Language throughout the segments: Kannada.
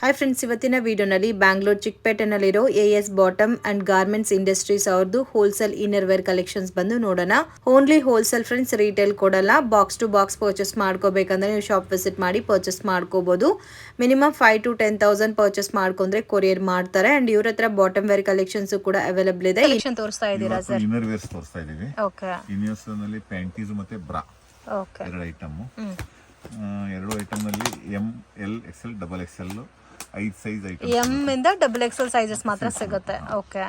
ಹಾಯ್ ಫ್ರೆಂಡ್ಸ್, ಇವತ್ತಿನ ವಿಡಿಯೋನಲ್ಲಿ ಬ್ಯಾಂಗ್ಳೂರ್ ಚಿಕ್ಪೇಟೆನಲ್ಲಿರೋ A S. Bottom and garments industries ಅವ್ರದ್ದು ಹೋಲ್ಸೇಲ್ ಇನ್ನರ್ವೇರ್ ಕಲೆಕ್ಷನ್ಸ್ ಬಂದು ನೋಡೋಣ. ಓನ್ಲಿ ಹೋಲ್ಸೇಲ್ ಫ್ರೆಂಡ್ಸ್, ರೀಟೇಲ್ ಕೊಡಲ್ಲ. ಬಾಕ್ಸ್ ಟು ಬಾಕ್ಸ್ ಪರ್ಚೇಸ್ ಮಾಡ್ಕೋಬೇಕಂದ್ರೆ ನೀವು ಶಾಪ್ ವಿಸಿಟ್ ಮಾಡಿ ಪರ್ಚೇಸ್ ಮಾಡ್ಕೋಬಹುದು. ಮಿನಿಮಮ್ 5,000 to 10,000 ಪರ್ಚೇಸ್ ಮಾಡ್ಕೊಂಡ್ರೆ ಕೊರಿಯರ್ ಮಾಡ್ತಾರೆ. ಅಂಡ್ ಇವ್ರ ಹತ್ರ ಬಾಟಮ್ ವೇರ್ ಕಲೆಕ್ಷನ್ಸ್ ಕೂಡ ಅವೈಲೇಬಲ್ ಇದೆ. ತೋರಿಸ್ತಾ ಇದ್ದೀರಾ ಸರ್? ಇನ್ನರ್ ವೇರ್ಸ್ ತೋರಿಸ್ತಾ ಇದೀವಿ. ಓಕೆ. ಇನ್ನರ್ಸ್ ನಲ್ಲಿ ಪ್ಯಾಂಟೀಸ್ ಮತ್ತೆ ಬ್ರಾ ಓಕೆ, ಎರಡು ಐಟಮ್ ನಲ್ಲಿ M, L, XL, double XL 5 size item. M ಇಂದ ಡಬಲ್ ಎಕ್ಸೆಲ್ ಸೈಜಸ್ ಮಾತ್ರ ಸಿಗುತ್ತೆ. ಓಕೆ,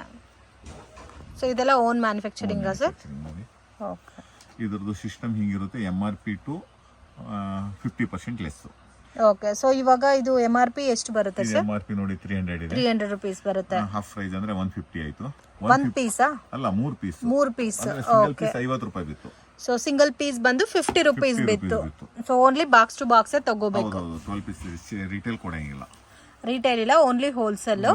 ಸೊ ಇದೆಲ್ಲ ಓನ್ ಮ್ಯಾನುಫ್ಯಾಕ್ಚರಿಂಗ್ ಸರ್? ಓಕೆ. ಇದರದ್ದು ಸಿಸ್ಟಮ್ ಹಿಂಗಿರುತ್ತೆ, MRP to 50% less. Okay, so ಇವಾಗ ಇದು MRP ಎಷ್ಟು ಬರುತ್ತೆ ಸರ್? MRP ನೋಡಿ 300 ಇದೆ. 300 rupees ಬರುತ್ತೆ. ಹಾಫ್ ಪ್ರೈಸ್ ಅಂದ್ರೆ 150 ಆಯ್ತು. ಒಂದು ಪೀಸಾ? ಅಲ್ಲ, 3 ಪೀಸ್. 3 ಪೀಸ್. ಓಕೆ. 50 ರೂಪಾಯಿ ಬಿತ್ತು. ಸೊ ಸಿಂಗಲ್ ಪೀಸ್ ಬಂದು 50 rupees ಬಿತ್ತು. So only box to box ತಗೋಬೇಕು. ಹೌದು, 12 ಪೀಸ್ ರಿಟೇಲ್ ಕೊಡಂಗಿಲ್ಲ. ರಿಟೇಲ್ ಇಲ್ಲ, ಓನ್ಲಿ ಹೋಲ್ಸೇಲ್.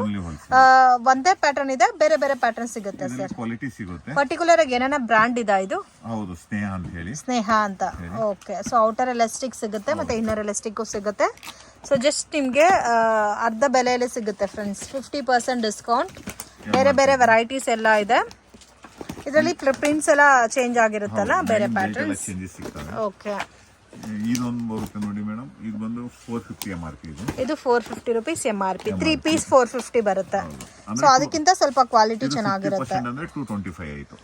ಒಂದೇ ಪ್ಯಾಟರ್ನ್ ಇದೆ, ಬೇರೆ ಬೇರೆ ಪ್ಯಾಟರ್ನ್ ಸಿಗುತ್ತೆ ಸರ್? ಕ್ವಾಲಿಟಿ ಸಿಗುತ್ತೆ. ಪರ್ಟಿಕ್ಯುಲರ್ ಆಗಿ ಏನಾನ ಬ್ರಾಂಡ್ ಇದೆ ಇದು? ಹೌದು, ಸ್ನೇಹ ಅಂತ ಹೇಳಿ. ಸ್ನೇಹ ಅಂತ. ಓಕೆ, ಸೊ ಔಟರ್ ಎಲಾಸ್ಟಿಕ್ ಸಿಗುತ್ತೆ ಮತ್ತೆ ಇನ್ನರ್ ಎಲಾಸ್ಟಿಕ್ ಸಿಗುತ್ತೆ. ಸೊ ಜಸ್ಟ್ ನಿಮ್ಗೆ ಅರ್ಧ ಬೆಲೆಯಲ್ಲಿ ಸಿಗುತ್ತೆ ಫ್ರೆಂಡ್ಸ್. 50% ಡಿಸ್ಕೌಂಟ್. ಬೇರೆ ಬೇರೆ ವೆರೈಟೀಸ್ ಎಲ್ಲ ಇದೆ ಇದರಲ್ಲಿ. ಪ್ರಿಂಟ್ಸ್ ಎಲ್ಲ ಚೇಂಜ್ ಆಗಿರುತ್ತಲ್ಲ, ಬೇರೆ ಪ್ಯಾಟರ್ನ್ಸ್. ಓಕೆ, ಇದೊಂದು ಬರುತ್ತೆ ನೋಡಿ ಮೇಡಮ್, ಇದು ಬಂದು 450 MRP. ಇದು 450 rupees MRP. 3 ಪೀಸ್ 450 ಬರುತ್ತೆ. ಸೊ ಅದಕ್ಕಿಂತ ಸ್ವಲ್ಪ ಕ್ವಾಲಿಟಿ ಚೆನ್ನಾಗಿರುತ್ತೆ. ಅಂದ್ರೆ 225 ಆಯ್ತು.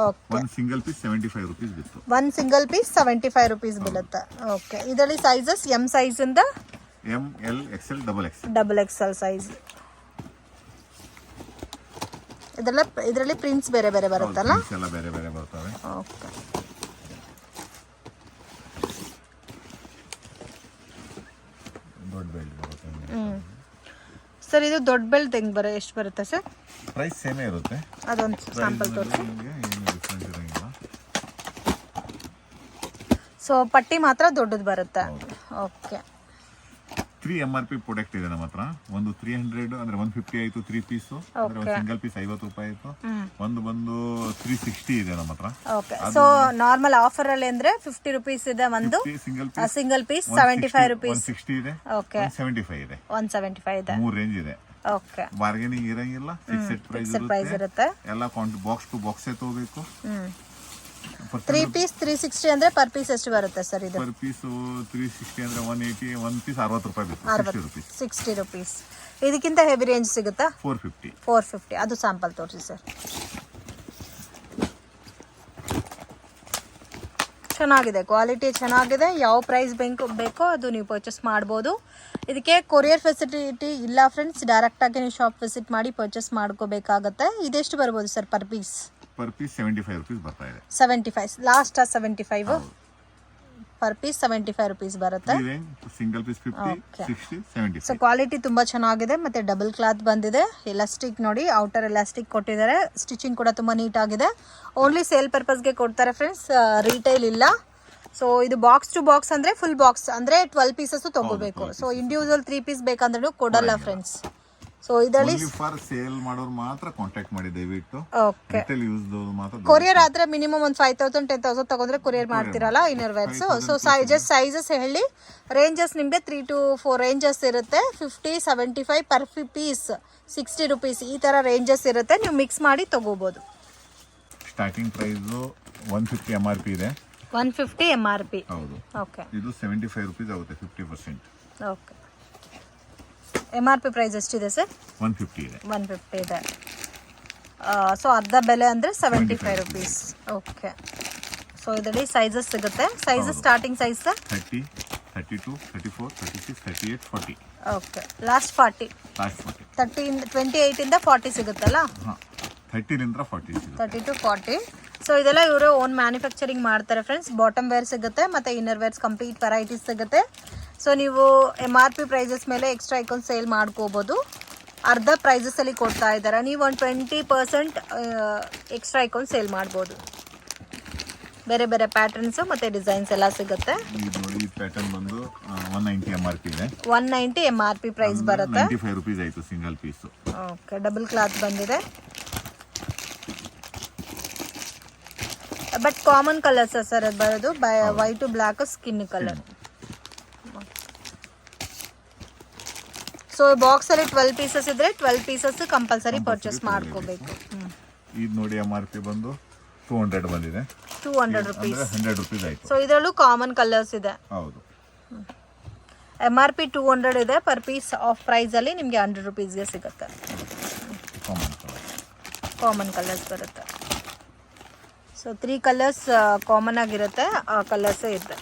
ಓಕೆ, ಒಂದು ಸಿಂಗಲ್ ಪೀಸ್ 75 ರೂಪೀಸ್ ಬಿತ್ತು. ಒಂದು ಸಿಂಗಲ್ ಪೀಸ್ 75 rupees ಬೀಳುತ್ತೆ. ಓಕೆ, ಇದರಲ್ಲಿ ಸೈಜಸ್ ಎಂ ಸೈಜ್ ಇಂದ M, L, XL, double XL size. ಇದರಲ್ಲಿ ಪ್ರಿಂಟ್ಸ್ ಬೇರೆ ಬೇರೆ ಬರುತ್ತಲ್ಲ? ಎಲ್ಲ ಬೇರೆ ಬೇರೆ ಬರ್ತವೆ. ಓಕೆ, ದೊಡ್ಡ ಬೆಲ್ಟ್ ಬರುತ್ತೆ. ಸರ್ ಇದು ದೊಡ್ಡ ಬೆಲ್ಟ್ ಹೆಂಗ್ ಎಷ್ಟು ಬರುತ್ತೆ ಸರ್? ಪ್ರೈಸ್ ಸೇಮೇ ಇರುತ್ತೆ. ಅದೊಂದು ಸ್ಯಾಂಪಲ್ ತೋರಿಸಿ. ಏನು ಡಿಫರೆಂಟ್ ಇರಂಗಿಲ್ಲ. ಸೊ ಪಟ್ಟಿ ಮಾತ್ರ ದೊಡ್ಡದು ಬರುತ್ತೆ. ಓಕೆ, 3 MRP ಪ್ರಾಡಕ್ಟ್ ಇದೆ ನಮ್ಮ ಹತ್ರ. ಒಂದು 300 ಅಂದ್ರೆ 150 ಆಯ್ತು 3 ಪೀಸ್. ಅಂದ್ರೆ ಒಂದು ಸಿಂಗಲ್ ಪೀಸ್ 50 ರೂಪಾಯಿ ಆಯ್ತು. ಒಂದು ಬಂದು 360 ಇದೆ ನಮ್ಮ ಹತ್ರ. ಓಕೆ, ಸೊ ನಾರ್ಮಲ್ ಆಫರ್ ಅಲ್ಲಿ ಅಂದ್ರೆ 50 rupees ಇದೆ ಒಂದು ಸಿಂಗಲ್ ಪೀಸ್. 75 rupees. 160 ಇದೆ. ಓಕೆ, 175 ಇದೆ. 175 ಇದೆ. 3 ರೇಂಜ್ ಇದೆ. ಓಕೆ, ಬಾರ್ಗೇನಿಂಗ್ ಇರಂಗಿಲ್ಲ. ಫಿಕ್ಸೆಡ್ ಪ್ರೈಸ್ ಇರುತ್ತೆ. ಎಲ್ಲ ಬಾಕ್ಸ್ ಟು ಬಾಕ್ಸ್ ತಗೋಬೇಕು. 3 ಪೀಸ್ 360 ಅಂದ್ರೆ ಪರ್ ಪೀಸ್ ಎಷ್ಟು ಬರುತ್ತೆ ಸರ್ ಇದು? ಪರ್ ಪೀಸ್ 360 ಅಂದ್ರೆ 180. ಒಂದು ಪೀಸ್ 60 ರೂಪಾಯಿ ಬೇಕು. 60 rupees. ಇದಕ್ಕಿಂತ ಹೆವಿ ರೇಂಜ್ ಸಿಗುತ್ತಾ? 450. ಅದು ಸ್ಯಾಂಪಲ್ ತೋರಿಸಿ ಸರ್. ಚೆನ್ನಾಗಿದೆ, ಕ್ವಾಲಿಟಿ ಚೆನ್ನಾಗಿದೆ. ಯಾವ ಪ್ರೈಸ್ ಬೇಕೋ ಅದು ನೀವು ಪರ್ಚೇಸ್ ಮಾಡ್ಬೋದು. ಇದಕ್ಕೆ ಕೊರಿಯರ್ ಫೆಸಿಲಿಟಿ ಇಲ್ಲ ಫ್ರೆಂಡ್ಸ್. ಡೈರೆಕ್ಟಾಗಿ ನೀವು ಶಾಪ್ ವಿಸಿಟ್ ಮಾಡಿ ಪರ್ಚೇಸ್ ಮಾಡ್ಕೋಬೇಕಾಗತ್ತೆ. ಇದೆಷ್ಟು ಬರ್ಬೋದು sir per piece? Per piece 75 rupees ಬರ್ತಾ ಇದೆ. 75 ಲಾಸ್ಟ್ 75 ಪರ್ ಪೀಸ್ 75 rupees ಬರುತ್ತೆ. Single piece 50, 60, 75. ಸೊ ಕ್ವಾಲಿಟಿ ತುಂಬಾ ಚೆನ್ನಾಗಿದೆ. ಮತ್ತೆ ಡಬಲ್ ಕ್ಲಾತ್ ಬಂದಿದೆ. ಎಲಾಸ್ಟಿಕ್ ನೋಡಿ, ಔಟರ್ ಎಲಾಸ್ಟಿಕ್ ಕೊಟ್ಟಿದ್ದಾರೆ. ಸ್ಟಿಚಿಂಗ್ ಕೂಡ ತುಂಬಾ ನೀಟ್ ಆಗಿದೆ. ಓನ್ಲಿ ಸೇಲ್ ಪರ್ಪಸ್ಗೆ ಕೊಡ್ತಾರೆ ಫ್ರೆಂಡ್ಸ್, ರಿಟೇಲ್ ಇಲ್ಲ. ಸೊ ಇದು ಬಾಕ್ಸ್ ಟು ಬಾಕ್ಸ್ ಅಂದ್ರೆ ಫುಲ್ ಬಾಕ್ಸ್ ಅಂದ್ರೆ 12 ಪೀಸಸ್ ತಗೋಬೇಕು. ಸೊ ಇಂಡಿವಿಜುವಲ್ 3 ಪೀಸ್ ಬೇಕಂದ್ರೂ ಕೊಡಲ್ಲ ಫ್ರೆಂಡ್ಸ್. ಸೊ ಇದರಲ್ಲಿ ಫಾರ್ ಸೇಲ್ ಮಾಡೋರು ಮಾತ್ರ ಕಾಂಟ್ಯಾಕ್ಟ್ ಮಾಡಿ ದಯವಿಟ್ಟು. ಓಕೆ, ರಿಟೇಲ್ ಯೂಸ್ ಮಾತ್ರ. ಕೊರಿಯರ್ ಆದ್ರೆ ಮಿನಿಮಮ್ ಒಂದು 5,000 10,000 ತಗೊಂಡ್ರೆ ಕೊರಿಯರ್ ಮಾಡ್ತಿರಲ್ಲ ಇನ್ನರ್ ವೇರ್ಸ್. ಸೊ ಸೈಜಸ್ ಹೇಳಿ. ರೇಂಜಸ್ ನಿಮಗೆ 3 to 4 ರೇಂಜಸ್ ಇರುತ್ತೆ. 50, 75 ಪರ್ ಪೀಸ್, 60 rupees ಈ ತರ ರೇಂಜಸ್ ಇರುತ್ತೆ. ನೀವು ಮಿಕ್ಸ್ ಮಾಡಿ ತಗೋಬಹುದು. ಸ್ಟಾರ್ಟಿಂಗ್ ಪ್ರೈಸ್ 150 MRP ಇದೆ. 150 MRP. ಹೌದು. ಓಕೆ, ಇದು 75 ರೂಪೀಸ್ ಆಗುತ್ತೆ. 50%. ಓಕೆ, MRP ಪ್ರೈಸ್ ಎಷ್ಟಿದೆ ಸರ್? 150 ಇದೆ. 150 ಇದೆ. ಸೊ ಅರ್ಧ ಬೆಲೆ ಅಂದರೆ 75 rupees. ಓಕೆ, ಸೊ ಇದರಲ್ಲಿ ಸೈಜಸ್ ಸಿಗುತ್ತೆ. Sizes starting size sir 30, 32, 34, 36, 38, 40. Okay, last 40. 28 ಇಂದ 40 ಸಿಗುತ್ತಲ್ಲ? 30 ರಿಂದ 40 ಸಿಗುತ್ತೆ. 30 to 40. ಸೊ ಇದೆಲ್ಲ ಇವರು ಓನ್ ಮ್ಯಾನುಫ್ಯಾಕ್ಚರಿಂಗ್ ಮಾಡ್ತಾರೆ ಫ್ರೆಂಡ್ಸ್. ಬಾಟಮ್ ವೇರ್ ಸಿಗುತ್ತೆ ಮತ್ತೆ ಇನ್ನರ್ ವೇರ್ಸ್ ಕಂಪ್ಲೀಟ್ ವೆರೈಟೀಸ್ ಸಿಗುತ್ತೆ. ಸೊ ನೀವು MRP ಪ್ರೈಸಸ್ ಮೇಲೆ ಎಕ್ಸ್ಟ್ರಾ ಐಕಾನ್ ಸೇಲ್ ಮಾಡ್ಕೋಬೋದು. ಅರ್ಧ ಪ್ರೈಸಸಲ್ಲಿ ಕೊಡ್ತಾ ಇದ್ದಾರೆ. ನೀವು ಒಂದು 20% ಎಕ್ಸ್ಟ್ರಾ ಐಕಾನ್ ಸೇಲ್ ಮಾಡ್ಬೋದು. ಬೇರೆ ಬೇರೆ ಪ್ಯಾಟರ್ನ್ಸ್ ಮತ್ತೆ ಡಿಸೈನ್ಸ್ ಎಲ್ಲ ಸಿಗುತ್ತೆ. ಈ ಪ್ಯಾಟರ್ನ್ ಬಂದು 190 MRP ಇದೆ. 190 MRP ಪ್ರೈಸ್ ಬರುತ್ತೆ. 95 ರೂಪೀಸ್ ಆಯ್ತು single piece. Okay, double cloth ಬಂದಿದೆ. ಬಟ್ ಕಾಮನ್ ಕಲರ್ಸ್ ಸರ್ ಅದು ಬರೋದು. White black skin colour. So ಬಾಕ್ಸಲ್ಲಿ 12 ಪೀಸಸ್ ಇದ್ರೆ 12 ಪೀಸಸ್ ಕಂಪಲ್ಸರಿ ಪರ್ಚೇಸ್ ಮಾಡ್ಕೋಬೇಕು. ಇದು ನೋಡಿ MRP ಬಂದು 200 ಬಂದಿದೆ, 200 ರುಪೀಸ್, 100 ರುಪೀಸ್ ಆಯ್ತು. ಸೊ ಇದರಲ್ಲೂ ಕಾಮನ್ ಕಲರ್ಸ್ ಇದೆ. ಹೌದು, MRP 200 ಇದೆ, ಪರ್ ಪೀಸ್ ಆಫ್ ಪ್ರೈಸ್ ಅಲ್ಲಿ ನಿಮಗೆ 100 ರುಪೀಸ್ಗೆ ಸಿಗುತ್ತೆ. ಕಾಮನ್ ಕಲರ್ಸ್ ಬರುತ್ತೆ. ಸೊ 3 ಕಲರ್ಸ್ ಕಾಮನ್ ಆಗಿರುತ್ತೆ, ಆ ಕಲರ್ಸೇ ಇದೆ.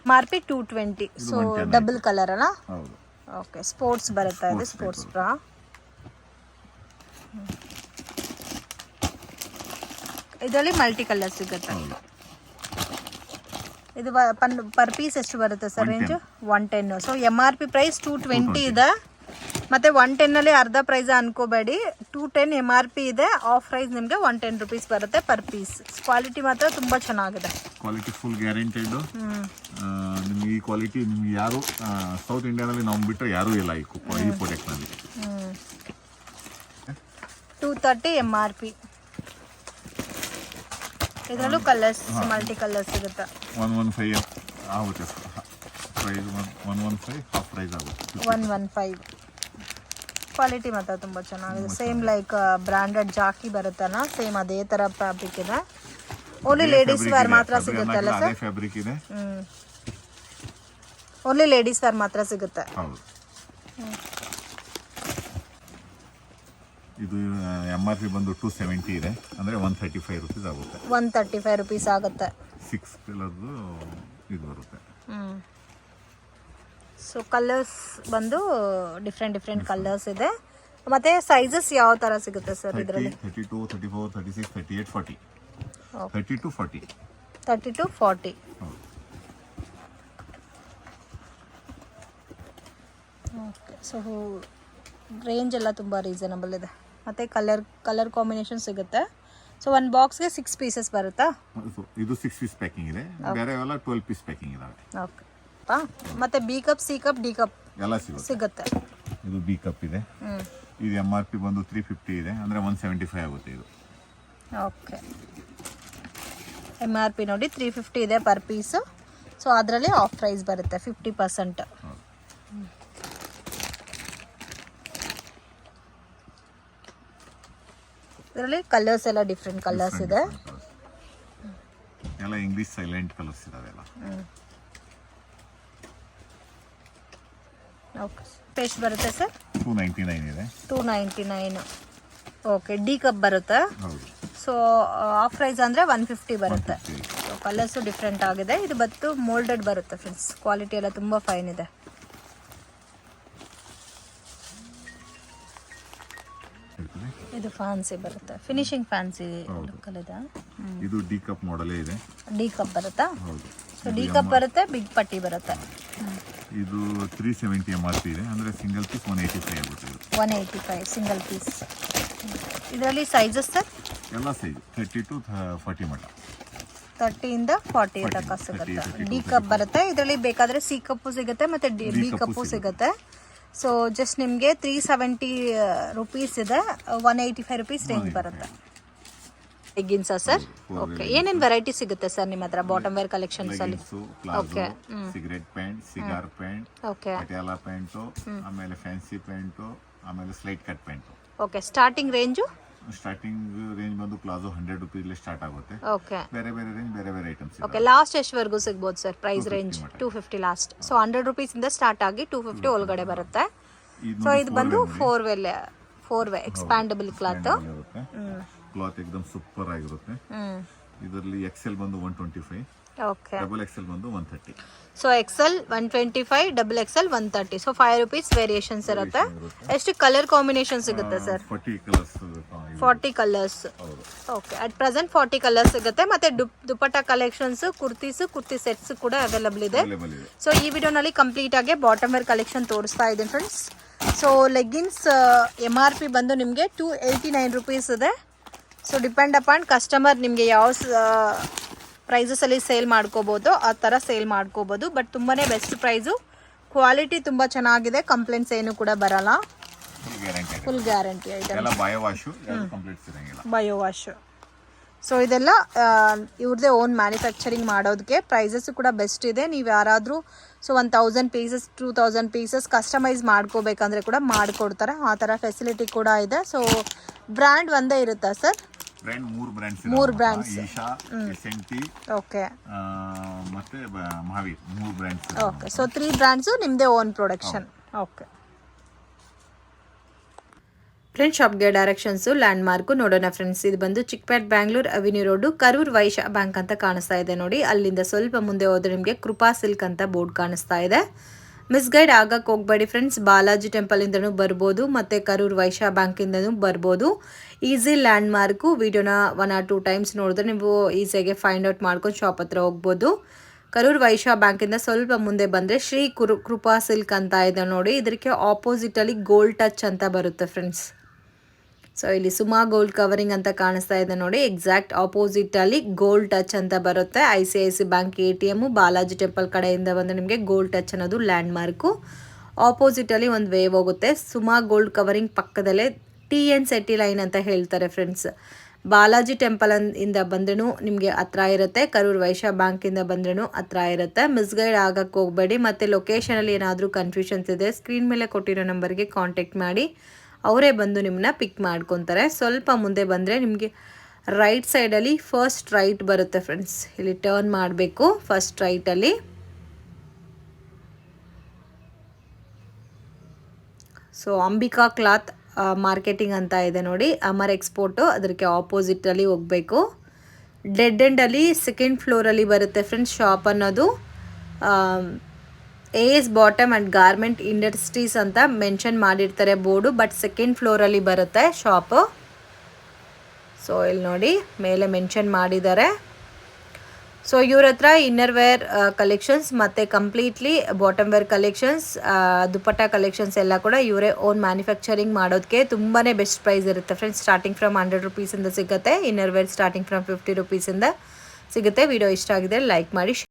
MRP 220. ಸೊ ಡಬಲ್ ಕಲರ್ ಅಲ್ಲ? ಹೌದು. ಓಕೆ, ಸ್ಪೋರ್ಟ್ಸ್ ಬರುತ್ತೆ, ಇದು ಸ್ಪೋರ್ಟ್ಸ್ ಬ್ರಾ. ಇದರಲ್ಲಿ ಮಲ್ಟಿ ಕಲರ್ ಸಿಗುತ್ತೆ. ಇದು ಪರ್ ಪೀಸ್ ಎಷ್ಟು ಬರುತ್ತೆ sir range? 110. So MRP price 220 ಇದೆ, ಮತ್ತು 110ಅಲ್ಲಿ ಅರ್ಧ ಪ್ರೈಸ್ ಅನ್ಕೋಬೇಡಿ. 210 MRP ಇದೆ, ಆಫ್ ಪ್ರೈಸ್ ನಿಮಗೆ 110 ರುಪೀಸ್ ಬರುತ್ತೆ ಪರ್ ಪೀಸ್. ಕ್ವಾಲಿಟಿ ಮಾತ್ರ ತುಂಬ ಚೆನ್ನಾಗಿದೆ, ಕ್ವಾಲಿಟಿ ಫುಲ್ ಗ್ಯಾರಂಟೆಡ್. ನಿಮ್ಗೆ ಈ ಕ್ವಾಲಿಟಿ ನಿಮ್ಗೆ ಯಾರು ಸೌತ್ ಇಂಡಿಯಾದಲ್ಲಿ ನಾವು ಬಿಟ್ಟರೆ ಯಾರೂ ಇಲ್ಲ ಈ ಪ್ರಾಡಕ್ಟ್ನಲ್ಲಿ. 230 MRP. ಇದರಲ್ಲೂ ಕಲರ್ಸ್ ಮಲ್ಟಿ ಕಲರ್ಸ್ ಸಿಗುತ್ತೆ. 115 ಆಗುತ್ತೆ ಪ್ರೈಸ್, 115 ಹಾಫ್ ಪ್ರೈಸ್ ಆಗುತ್ತೆ. 115. ಕ್ವಾಲಿಟಿ ಮಾತ್ರ ತುಂಬ ಚೆನ್ನಾಗಿದೆ. ಸೇಮ್ ಲೈಕ್ ಬ್ರ್ಯಾಂಡೆಡ್ ಜಾಕಿ ಬರುತ್ತಲ್ಲ, ಸೇಮ್ ಅದೇ ಥರ ಫ್ಯಾಬ್ರಿಕ್ ಇದೆ. ಓನ್ಲಿ ಲೇಡೀಸ್ ವೇರ್ ಮಾತ್ರ ಸಿಗುತ್ತಲ್ಲ ಸರ್? ಫ್ಯಾಬ್ರಿಕ್ ಇದೆ, ಓನ್ಲಿ ಲೇಡೀಸ್ ವೇರ್ ಮಾತ್ರ ಸಿಗುತ್ತೆ. ಹೌದು. ಇದು MRP ಬಂದು 270 ಇದೆ, ಅಂದರೆ 135 ರುಪೀಸ್ ಆಗುತ್ತೆ. 135 ರುಪೀಸ್ ಆಗುತ್ತೆ. 6 ಕಲರ್ದು ಇದು ಬರುತ್ತೆ. ಸೊ ಕಲರ್ಸ್ ಬಂದು ಡಿಫ್ರೆಂಟ್ ಕಲರ್ಸ್ ಇದೆ. ಮತ್ತೆ ಸೈಜಸ್ ಯಾವ ಥರ ಸಿಗುತ್ತೆ ಸರ್ ಇದರಲ್ಲಿ? 32, 34, 36, 38, 40. 30 to 40. 30 to 40. Okay, so range ಎಲ್ಲ ತುಂಬ ರೀಸನಬಲ್ ಇದೆ. ಮತ್ತು ಕಲರ್ ಕಾಂಬಿನೇಷನ್ ಸಿಗುತ್ತೆ. ಸೊ ಒಂದು ಬಾಕ್ಸ್ಗೆ 6 ಪೀಸಸ್ ಬರುತ್ತಾ? ಇದು 6 ಪೀಸ್ ಪ್ಯಾಕಿಂಗ್ ಇದೆ, ಬೇರೆ ಎಲ್ಲ 12 ಪೀಸ್ ಪ್ಯಾಕಿಂಗ್ ಇದಾವೆ. ಓಕೆ. ಮತ್ತೆ B cup, C cup, D cup ಎಲ್ಲ ಸಿಗುತ್ತೆ. ಇದು ಬಿ ಕಪ್ ಇದೆ. ಇದು MRP ಬಂದು 350 ಇದೆ, ಅಂದರೆ 175 ಆಗುತ್ತೆ ಇದು. ಓಕೆ, MRP ನೋಡಿ 350 ಇದೆ ಪರ್ ಪೀಸು. ಸೊ ಅದರಲ್ಲಿ ಆಫ್ ಪ್ರೈಸ್ ಬರುತ್ತೆ 50%. ಇದರಲ್ಲಿ ಕಲರ್ಸ್ ಎಲ್ಲ ಡಿಫ್ರೆಂಟ್ ಕಲರ್ಸ್ ಇದೆ. ಎಲ್ಲ ಇಂಗ್ಲಿಷ್ ಸೈಲೆಂಟ್ ಕಲರ್ಸ್ ಇದಾವೆಲ್ಲ. ಓಕೆ, ಎಷ್ಟು ಬರುತ್ತೆ ಸರ್? 299 ಇದೆ. 299. ಓಕೆ, ಡಿ ಕಪ್ ಬರುತ್ತೆ. ಸೊ ಆಫ್ ಪ್ರೈಸ್ ಅಂದರೆ 150 ಬರುತ್ತೆ. ಸೊ ಕಲರ್ಸು ಡಿಫ್ರೆಂಟ್ ಆಗಿದೆ. ಇದು ಬತ್ತು ಮೋಲ್ಡೆಡ್ ಬರುತ್ತೆ ಫ್ರೆಂಡ್ಸ್. ಕ್ವಾಲಿಟಿ ಎಲ್ಲ ತುಂಬ ಫೈನ್ ಇದೆ. ಇದು ಫ್ಯಾನ್ಸಿ ಬರುತ್ತೆ, ಫಿನಿಶಿಂಗ್ ಫ್ಯಾನ್ಸಿ ಲುಕ್ ಇದೆ. ಇದು ಡಿ ಕಪ್ ಮಾಡೆಲ್ ಇದೆ. ಡಿ ಕಪ್ ಬರುತ್ತಾ? ಸೊ ಡಿ ಕಪ್ ಬರುತ್ತೆ, ಬಿಗ್ ಪಟ್ಟಿ ಬರುತ್ತೆ. ಇದು 370 MRP ಇದೆ, ಅಂದರೆ ಸಿಂಗಲ್ ಪೀಸ್ 185 ಆಗುತ್ತೆ. 185 ಸಿಂಗಲ್ ಪೀಸ್. ಇದರಲ್ಲಿ ಸೈಜಸ್ ಸರ್? ಎಲ್ಲ ಸೈಜ್ 30 to 40 ಮಟ್ಟ. 30 ಇಂದ 40 ತನಕ ಸಿಗುತ್ತೆ. ಡಿ ಕಪ್ ಬರುತ್ತೆ. ಇದರಲ್ಲಿ ಬೇಕಾದರೆ ಸಿ ಕಪ್ಪು ಸಿಗುತ್ತೆ ಮತ್ತು ಡಿ ಕಪ್ಪು ಸಿಗುತ್ತೆ. ಸೊ ಜಸ್ಟ್ ನಿಮಗೆ 370 ರುಪೀಸ್ ಇದೆ, 185 ರುಪೀಸ್ ರೇಂಜ್ ಬರುತ್ತೆ. ಲೆಗ್ಗಿನ್ಸಾ ಸರ್? ಓಕೆ, ಏನೇನು ವೆರೈಟಿ ಸಿಗುತ್ತೆ ಸರ್ ನಿಮ್ಮ ಹತ್ರ ಬಾಟಮ್ ವೇರ್ ಕಲೆಕ್ಷನ್ಸ್ ಅಲ್ಲಿ? Okay, cigarette pant, cigar pant, okay, Patiala pant, ಆಮೇಲೆ ಫ್ಯಾನ್ಸಿ ಪ್ಯಾಂಟು, ಆಮೇಲೆ slight cut pant. Okay, starting range? Starting range ಬಂದು ಪ್ಲಾಜೋ 100 ರುಪೀಸ್ ಸ್ಟಾರ್ಟ್ ಆಗುತ್ತೆ. ಓಕೆ, ಬೇರೆ ರೇಂಜ್ ಬೇರೆ ಐಟಮ್ಸ್. ಓಕೆ, ಲಾಸ್ಟ್ ಎಷ್ಟವರೆಗೂ ಸಿಗ್ಬೋದು sir price range? 250 last. So 100 rupees ಇಂದ ಸ್ಟಾರ್ಟ್ ಆಗಿ 250 ಒಳಗಡೆ ಬರುತ್ತೆ. ಸೊ ಇದು ಬಂದು 4 ವೇ ಎಕ್ಸ್ಪ್ಯಾಂಡಬಲ್ ಕ್ಲಾತ್. ಕ್ಲಾತ್ ಎಕ್ದಮ್ ಸೂಪರ್ ಆಗಿರುತ್ತೆ. ಇದರಲ್ಲಿ XL ಬಂದು 125, ಓಕೆ, ಡಬಲ್ XL ಬಂದು 130. So XL 125, double XL 130. So 5 rupees variations ಇರುತ್ತೆ. ಎಷ್ಟು ಕಲರ್ ಕಾಂಬಿನೇಷನ್ ಸಿಗುತ್ತೆ sir? 40 colours. Okay, at present 40 colours ಸಿಗುತ್ತೆ. ಮತ್ತೆ ದುಪಟ್ಟ ಕಲೆಕ್ಷನ್ಸ್, ಕುರ್ತಿ ಸೆಟ್ಸ್ ಕೂಡ ಅವೈಲಬಲ್ ಇದೆ. ಸೊ ಈ ವಿಡಿಯೋನಲ್ಲಿ ಕಂಪ್ಲೀಟ್ ಆಗಿ ಬಾಟಮ್ ವೇರ್ ಕಲೆಕ್ಷನ್ ತೋರಿಸ್ತಾ ಇದ್ದೀನಿ ಫ್ರೆಂಡ್ಸ್. ಸೊ ಲೆಗ್ಗಿನ್ಸ್ MRP ಬಂದು ನಿಮಗೆ 289 ರುಪೀಸ್ ಇದೆ. ಸೊ ಡಿಪೆಂಡ್ ಅಪಾನ್ ಕಸ್ಟಮರ್ ನಿಮಗೆ ಯಾವ ಪ್ರೈಸಸಲ್ಲಿ ಸೇಲ್ ಮಾಡ್ಕೋಬೋದು ಆ ಥರ ಸೇಲ್ ಮಾಡ್ಕೋಬೋದು. ಬಟ್ ತುಂಬಾ ಬೆಸ್ಟ್ ಪ್ರೈಸು, ಕ್ವಾಲಿಟಿ ತುಂಬ ಚೆನ್ನಾಗಿದೆ, ಕಂಪ್ಲೇಂಟ್ಸ್ ಏನು ಕೂಡ ಬರಲ್ಲ, full guarantee item. Bio wash. So ಇದೆಲ್ಲ ಇವ್ರದ್ದೇ ಓನ್ ಮ್ಯಾನುಫ್ಯಾಕ್ಚರಿಂಗ್ ಮಾಡೋದಕ್ಕೆ ಪ್ರೈಸಸ್ಸು ಕೂಡ ಬೆಸ್ಟ್ ಇದೆ. ನೀವು ಯಾರಾದರೂ ಸೊ 1000 ಪೀಸಸ್ 2000 ಪೀಸಸ್ ಕಸ್ಟಮೈಸ್ ಮಾಡ್ಕೋಬೇಕಂದ್ರೆ ಕೂಡ ಮಾಡಿಕೊಡ್ತಾರೆ, ಆ ಥರ ಫೆಸಿಲಿಟಿ ಕೂಡ ಇದೆ. ಸೊ ಬ್ರ್ಯಾಂಡ್ ಒಂದೇ ಇರುತ್ತಾ ಸರ್? ಬ್ರ್ಯಾಂಡ್ ಮೂರು ಬ್ರ್ಯಾಂಡ್ಸ್. ಈಶಾ, S&T, ಓಕೆ ಮತ್ತೆ Mahaveer, 3 brands. Okay, so 3 brands ನಿಮ್ಮದೇ ಓನ್ ಪ್ರೊಡಕ್ಷನ್. ಓಕೆ ಫ್ರೆಂಡ್ಸ್, ಶಾಪ್ಗೆ ಡೈರೆಕ್ಷನ್ಸು ಲ್ಯಾಂಡ್ ಮಾರ್ಕು ನೋಡೋಣ ಫ್ರೆಂಡ್ಸ್. ಇದು ಬಂದು Chickpet Bangalore avenue road, Karur Vysya bank ಅಂತ ಕಾಣಿಸ್ತಾ ಇದೆ ನೋಡಿ. ಅಲ್ಲಿಂದ ಸ್ವಲ್ಪ ಮುಂದೆ ಹೋದ್ರೆ ನಿಮಗೆ ಕೃಪಾ ಸಿಲ್ಕ್ ಅಂತ ಬೋರ್ಡ್ ಕಾಣಿಸ್ತಾ ಇದೆ. ಮಿಸ್ಗೈಡ್ ಆಗಕ್ಕೆ ಹೋಗಬೇಡಿ ಫ್ರೆಂಡ್ಸ್. ಬಾಲಾಜಿ ಟೆಂಪಲಿಂದನೂ ಬರ್ಬೋದು ಮತ್ತು ಕರೂರ್ ವೈಶ್ಯ ಬ್ಯಾಂಕಿಂದನೂ ಬರ್ಬೋದು. Easy land mark. ವಿಡಿಯೋನ 1 or 2 ಟೈಮ್ಸ್ ನೋಡಿದ್ರೆ ನೀವು ಈಸಿಯಾಗಿ ಫೈಂಡ್ ಔಟ್ ಮಾಡ್ಕೊಂಡು ಶಾಪ್ ಹತ್ರ ಹೋಗ್ಬೋದು. ಕರೂರ್ ವೈಶ್ಯ ಬ್ಯಾಂಕಿಂದ ಸ್ವಲ್ಪ ಮುಂದೆ ಬಂದರೆ ಶ್ರೀ ಕೃಪಾ ಸಿಲ್ಕ್ ಅಂತ ಇದೆ ನೋಡಿ. ಇದಕ್ಕೆ ಆಪೋಸಿಟಲ್ಲಿ ಗೋಲ್ಡ್ ಟಚ್ ಅಂತ ಬರುತ್ತೆ ಫ್ರೆಂಡ್ಸ್. ಸೊ ಇಲ್ಲಿ ಸುಮಾ ಗೋಲ್ಡ್ ಕವರಿಂಗ್ ಅಂತ ಕಾಣಿಸ್ತಾ ಇದೆ ನೋಡಿ. ಎಕ್ಸಾಕ್ಟ್ ಆಪೋಸಿಟಲ್ಲಿ ಗೋಲ್ಡ್ ಟಚ್ ಅಂತ ಬರುತ್ತೆ. ICICI bank ATM, Balaji temple ಕಡೆಯಿಂದ ಬಂದರೆ ನಿಮಗೆ ಗೋಲ್ಡ್ ಟಚ್ ಅನ್ನೋದು ಲ್ಯಾಂಡ್ ಮಾರ್ಕು. ಆಪೋಸಿಟಲ್ಲಿ ಒಂದು ವೇವ್ ಹೋಗುತ್ತೆ. ಸುಮಾ ಗೋಲ್ಡ್ ಕವರಿಂಗ್ ಪಕ್ಕದಲ್ಲೇ T.N.Shetty ಲೈನ್ ಅಂತ ಹೇಳ್ತಾರೆ ಫ್ರೆಂಡ್ಸ್. ಬಾಲಾಜಿ ಟೆಂಪಲ್ ಇಂದ ಬಂದ್ರೂ ನಿಮಗೆ ಹತ್ರ ಇರುತ್ತೆ, ಕರೂರ್ ವೈಶ್ಯ ಬ್ಯಾಂಕಿಂದ ಬಂದ್ರೂ ಹತ್ರ ಇರುತ್ತೆ. ಮಿಸ್ಗೈಡ್ ಆಗಕ್ಕೆ ಹೋಗಬೇಡಿ. ಮತ್ತು ಲೊಕೇಶನಲ್ಲಿ ಏನಾದರೂ ಕನ್ಫ್ಯೂಷನ್ಸ್ ಇದೆ, ಸ್ಕ್ರೀನ್ ಮೇಲೆ ಕೊಟ್ಟಿರೋ ನಂಬರ್ಗೆ ಕಾಂಟ್ಯಾಕ್ಟ್ ಮಾಡಿ, ಅವರೇ ಬಂದು ನಿಮ್ಮನ್ನ ಪಿಕ್ ಮಾಡ್ಕೊತಾರೆ. ಸ್ವಲ್ಪ ಮುಂದೆ ಬಂದರೆ ನಿಮಗೆ ರೈಟ್ ಸೈಡಲ್ಲಿ ಫಸ್ಟ್ ರೈಟ್ ಬರುತ್ತೆ ಫ್ರೆಂಡ್ಸ್. ಇಲ್ಲಿ ಟರ್ನ್ ಮಾಡಬೇಕು ಫಸ್ಟ್ ರೈಟಲ್ಲಿ. ಸೊ ಅಂಬಿಕಾ ಕ್ಲಾತ್ ಮಾರ್ಕೆಟಿಂಗ್ ಅಂತ ಇದೆ ನೋಡಿ, ಅಮರ್ ಎಕ್ಸ್ಪೋರ್ಟು. ಅದಕ್ಕೆ ಆಪೋಸಿಟಲ್ಲಿ ಹೋಗಬೇಕು. ಡೆಡ್ ಎಂಡಲ್ಲಿ 2nd ಫ್ಲೋರಲ್ಲಿ ಬರುತ್ತೆ ಫ್ರೆಂಡ್ಸ್ ಶಾಪ್ ಅನ್ನೋದು. A.S.BOTTOMS ಆ್ಯಂಡ್ ಗಾರ್ಮೆಂಟ್ ಇಂಡಸ್ಟ್ರೀಸ್ ಅಂತ ಮೆನ್ಷನ್ ಮಾಡಿರ್ತಾರೆ ಬೋರ್ಡು, ಬಟ್ 2nd ಫ್ಲೋರಲ್ಲಿ ಬರುತ್ತೆ ಶಾಪು. ಸೊ ಇಲ್ಲಿ ನೋಡಿ ಮೇಲೆ ಮೆನ್ಷನ್ ಮಾಡಿದ್ದಾರೆ. ಸೊ ಇವ್ರ ಹತ್ರ ಇನ್ನರ್ವೇರ್ ಕಲೆಕ್ಷನ್ಸ್ ಮತ್ತು completely bottom wear collections, dupatta collections ಎಲ್ಲ ಕೂಡ ಇವರೇ ಓನ್ ಮ್ಯಾನುಫ್ಯಾಕ್ಚರಿಂಗ್ ಮಾಡೋದಕ್ಕೆ ತುಂಬಾ ಬೆಸ್ಟ್ ಪ್ರೈಸ್ ಇರುತ್ತೆ ಫ್ರೆಂಡ್ಸ್. ಸ್ಟಾರ್ಟಿಂಗ್ ಫ್ರಮ್ 100 rupees ಇಂದ ಸಿಗುತ್ತೆ. ಇನ್ನರ್ವೇರ್ ಸ್ಟಾರ್ಟಿಂಗ್ ಫ್ರಮ್ 50 rupees ಇಂದ ಸಿಗುತ್ತೆ. ವಿಡಿಯೋ ಇಷ್ಟ ಆಗಿದೆ ಲೈಕ್ ಮಾಡಿ.